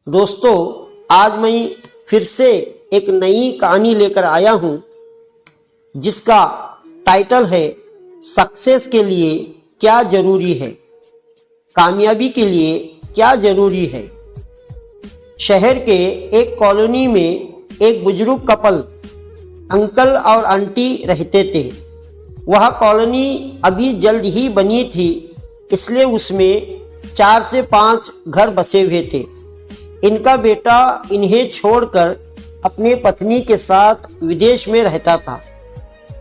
दोस्तों, आज मैं फिर से एक नई कहानी लेकर आया हूं जिसका टाइटल है सक्सेस के लिए क्या जरूरी है, कामयाबी के लिए क्या जरूरी है। शहर के एक कॉलोनी में एक बुजुर्ग कपल अंकल और आंटी रहते थे। वह कॉलोनी अभी जल्द ही बनी थी, इसलिए उसमें 4 से 5 घर बसे हुए थे। इनका बेटा इन्हें छोड़कर अपनी पत्नी के साथ विदेश में रहता था,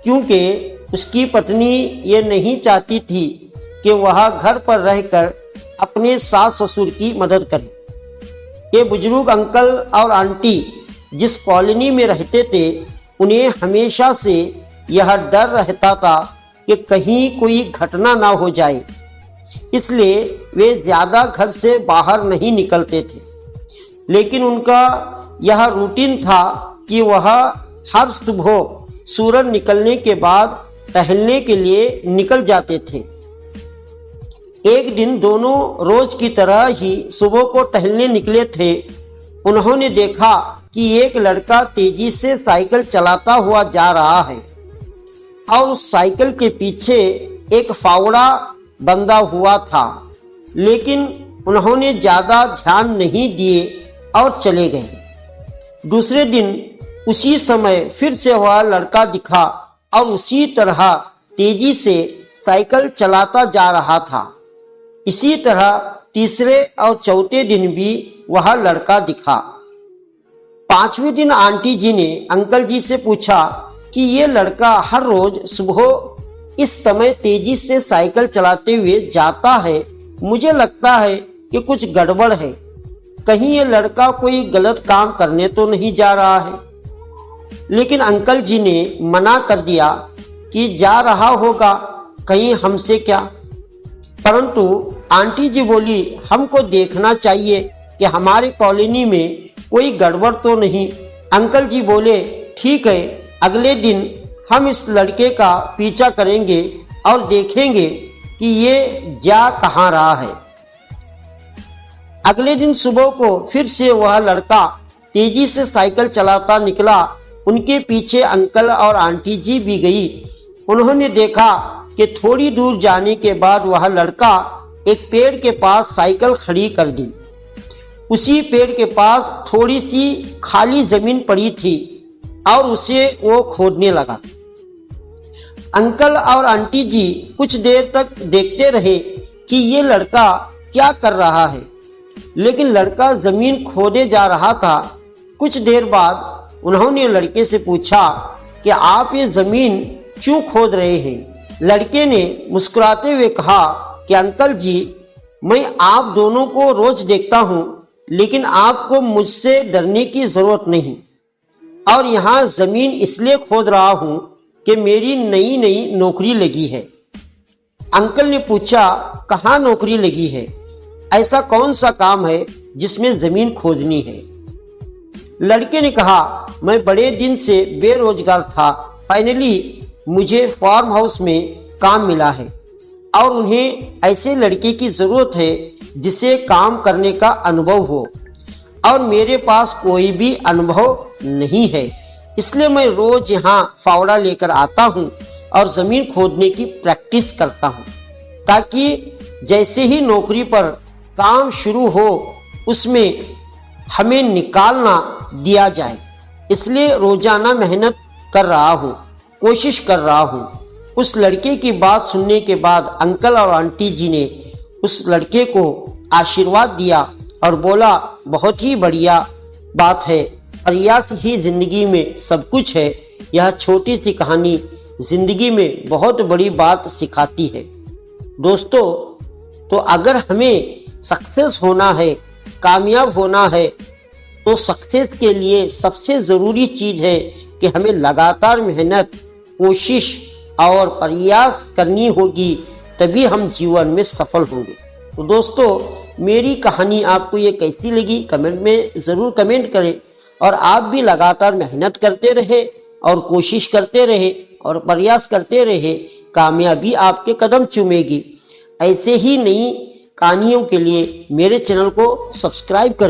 क्योंकि उसकी पत्नी ये नहीं चाहती थी कि वह घर पर रहकर अपने सास ससुर की मदद करे। ये बुजुर्ग अंकल और आंटी जिस कॉलोनी में रहते थे, उन्हें हमेशा से यह डर रहता था कि कहीं कोई घटना ना हो जाए, इसलिए वे ज़्यादा घर से बाहर नहीं निकलते थे। लेकिन उनका यह रूटीन था कि वह हर सुबह सूरज निकलने के बाद टहलने के लिए निकल जाते थे। एक दिन दोनों रोज की तरह ही सुबह को टहलने निकले थे। उन्होंने देखा कि एक लड़का तेजी से साइकिल चलाता हुआ जा रहा है और उस साइकिल के पीछे एक फावड़ा बंधा हुआ था, लेकिन उन्होंने ज़्यादा ध्यान नहीं दिए और चले गए। दूसरे दिन उसी समय फिर से वह लड़का दिखा और उसी तरह तेजी से साइकिल चलाता जा रहा था। इसी तरह तीसरे और चौथे दिन भी वह लड़का दिखा। 5वें दिन आंटी जी ने अंकल जी से पूछा कि ये लड़का हर रोज सुबह इस समय तेजी से साइकिल चलाते हुए जाता है, मुझे लगता है कि कुछ गड़बड़ है। कहीं ये लड़का कोई गलत काम करने तो नहीं जा रहा है। लेकिन अंकल जी ने मना कर दिया कि जा रहा होगा, कहीं हमसे क्या। परंतु आंटी जी बोली, हमको देखना चाहिए कि हमारी कॉलोनी में कोई गड़बड़ तो नहीं। अंकल जी बोले, ठीक है, अगले दिन हम इस लड़के का पीछा करेंगे और देखेंगे कि ये जा कहाँ रहा है। अगले दिन सुबह को फिर से वह लड़का तेजी से साइकिल चलाता निकला। उनके पीछे अंकल और आंटी जी भी गई। उन्होंने देखा कि थोड़ी दूर जाने के बाद वह लड़का एक पेड़ के पास साइकिल खड़ी कर दी। उसी पेड़ के पास थोड़ी सी खाली जमीन पड़ी थी और उसे वो खोदने लगा। अंकल और आंटी जी कुछ देर तक देखते रहे कि ये लड़का क्या कर रहा है, लेकिन लड़का जमीन खोदे जा रहा था। कुछ देर बाद उन्होंने लड़के से पूछा कि आप ये जमीन क्यों खोद रहे हैं। लड़के ने मुस्कुराते हुए कहा कि अंकल जी, मैं आप दोनों को रोज देखता हूँ, लेकिन आपको मुझसे डरने की जरूरत नहीं। और यहाँ जमीन इसलिए खोद रहा हूँ कि मेरी नई नई नौकरी लगी है। अंकल ने पूछा, कहाँ नौकरी लगी है? ऐसा कौन सा काम है जिसमें जमीन खोदनी है? लड़के ने कहा, मैं बड़े दिन से बेरोजगार था, फाइनली मुझे फार्म हाउस में काम मिला है और उन्हें ऐसे लड़के की जरूरत है जिसे काम करने का अनुभव हो, और मेरे पास कोई भी अनुभव नहीं है। इसलिए मैं रोज यहाँ फावड़ा लेकर आता हूँ और जमीन खोदने की प्रैक्टिस करता हूँ, ताकि जैसे ही नौकरी पर काम शुरू हो उसमें हमें निकालना दिया जाए। इसलिए रोजाना मेहनत कर रहा हूँ, कोशिश कर रहा हूँ। उस लड़के की बात सुनने के बाद अंकल और आंटी जी ने उस लड़के को आशीर्वाद दिया और बोला, बहुत ही बढ़िया बात है, प्रयास ही जिंदगी में सब कुछ है। यह छोटी सी कहानी जिंदगी में बहुत बड़ी बात सिखाती है। दोस्तों, तो अगर हमें सक्सेस होना है, कामयाब होना है, तो सक्सेस के लिए सबसे ज़रूरी चीज़ है कि हमें लगातार मेहनत, कोशिश और प्रयास करनी होगी, तभी हम जीवन में सफल होंगे। तो दोस्तों, मेरी कहानी आपको ये कैसी लगी कमेंट में ज़रूर कमेंट करें, और आप भी लगातार मेहनत करते रहे और कोशिश करते रहे और प्रयास करते रहे, कामयाबी आपके कदम चूमेगी। ऐसे ही नई कहानियों के लिए मेरे चैनल को सब्सक्राइब करें।